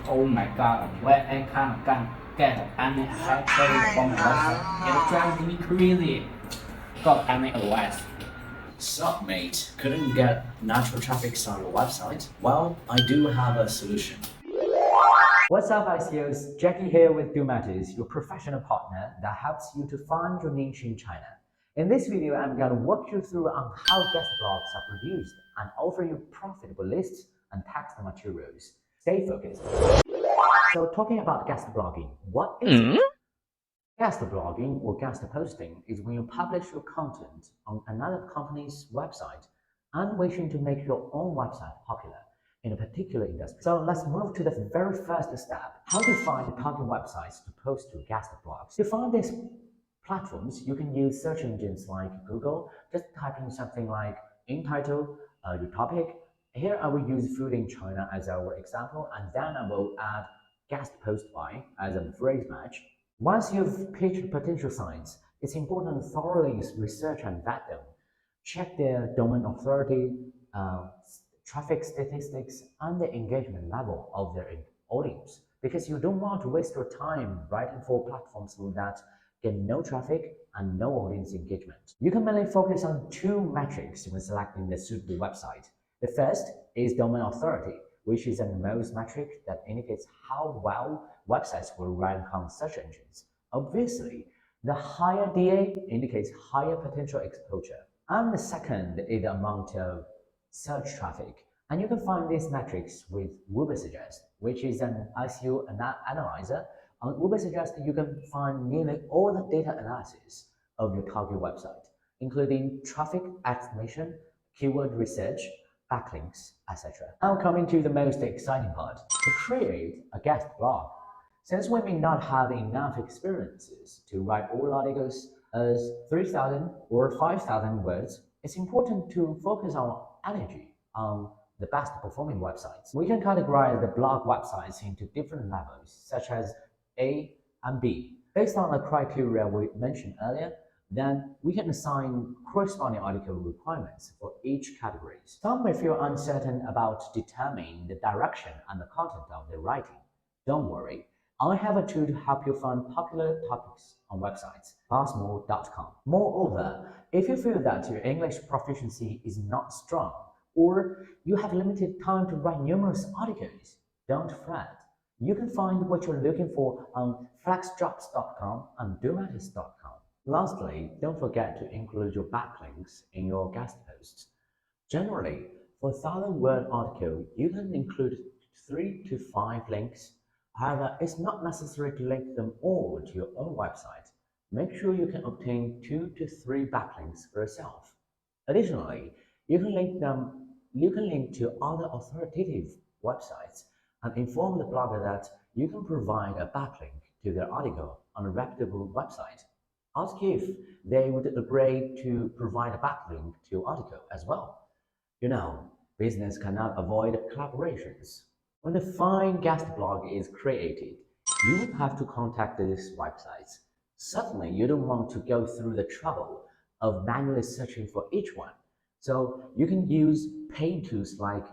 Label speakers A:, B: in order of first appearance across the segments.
A: Oh my god, why I can't get any high traffic from my website? It drives me crazy. Got any advice?
B: Sup, mate? Couldn't get natural traffic on your website? Well, I do have a solution.
C: What's up, ICOs? Jackie here with domatters, your professional partner that helps you to find your niche in China. In this video, I'm going to walk you through on how guest blogs are produced and offer you profitable lists and text materials. Stay focused. So talking about guest blogging, what is it? Guest blogging or guest posting is when you publish your content on another company's website and wishing to make your own website popular in a particular industry. So let's move to the very first step. How to find target websites to post to guest blogs. To find these platforms, you can use search engines like Google. Just type in something like in title, your topic. Here I will use food in China as our example, and then I will add guest post by as a phrase match. Once you've pitched potential sites, it's important to thoroughly research and vet them. Check their domain authority, traffic statistics, and the engagement level of their audience, because you don't want to waste your time writing for platforms that get no traffic and no audience engagement. You can mainly focus on two metrics when selecting the suitable website. The first is domain authority, which is the most metric that indicates how well websites will rank on search engines. Obviously, the higher DA indicates higher potential exposure. And the second is the amount of search traffic. And you can find these metrics with Ubersuggest, which is an SEO analyzer. On Ubersuggest, you can find nearly all the data analysis of your target website, including traffic estimation, keyword research, backlinks, etc. Now coming to the most exciting part, to create a guest blog. Since we may not have enough experiences to write all articles as 3,000 or 5,000 words, it's important to focus our energy on the best performing websites. We can categorize the blog websites into different levels, such as A and B. Based on the criteria we mentioned earlier, then we can assign corresponding article requirements for each category. Some may feel uncertain about determining the direction and the content of their writing. Don't worry, I have a tool to help you find popular topics on websites, buzzmore.com. Moreover, if you feel that your English proficiency is not strong, or you have limited time to write numerous articles, don't fret. You can find what you're looking for on flexjobs.com and domatters.com. Lastly, don't forget to include your backlinks in your guest posts. Generally, for a 1,000-word article, you can include 3 to 5 links. However, it's not necessary to link them all to your own website. Make sure you can obtain 2 to 3 backlinks for yourself. Additionally, you can link to other authoritative websites and inform the blogger that you can provide a backlink to their article on a reputable website. Ask if they would agree to provide a backlink to your article as well. You know, business cannot avoid collaborations. When a fine guest blog is created, you would have to contact these websites. Certainly, you don't want to go through the trouble of manually searching for each one. So you can use paid tools like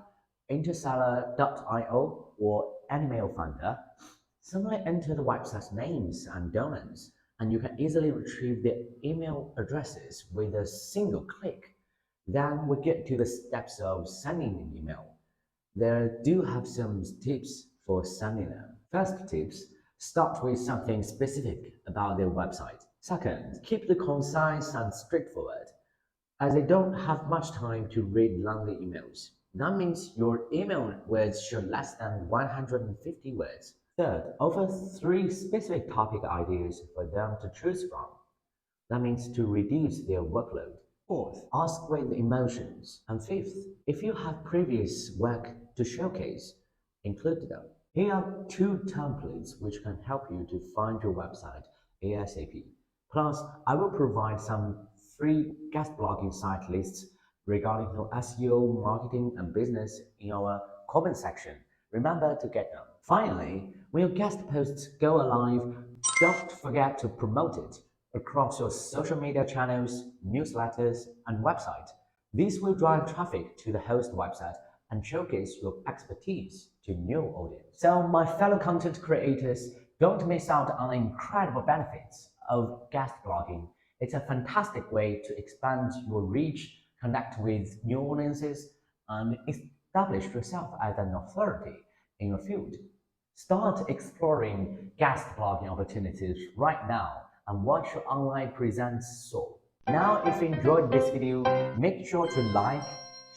C: interseller.io or Anymail Finder. Simply enter the website's names and domains, and you can easily retrieve the email addresses with a single click. Then we get to the steps of sending an email. There do have some tips for sending them. First tips, start with something specific about their website. Second, keep it concise and straightforward, as they don't have much time to read lengthy emails. That means your email words should less than 150 words. Third, offer 3 specific topic ideas for them to choose from. That means to reduce their workload. Fourth, ask with emotions. And fifth, if you have previous work to showcase, include them. Here are 2 templates which can help you to find your website ASAP. Plus, I will provide some free guest blogging site lists regarding your SEO, marketing, and business in our comment section. Remember to get them. Finally, when your guest posts go live, don't forget to promote it across your social media channels, newsletters, and website. This will drive traffic to the host website and showcase your expertise to new audience. So my fellow content creators, don't miss out on the incredible benefits of guest blogging. It's a fantastic way to expand your reach, connect with new audiences, and establish yourself as an authority in your field. Start exploring guest blogging opportunities right now and watch your online presence soar. Now, if you enjoyed this video, make sure to like,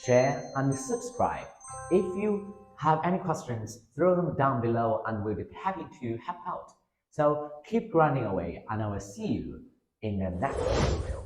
C: share, and subscribe. If you have any questions, throw them down below and we'll be happy to help out. So keep grinding away and I will see you in the next video.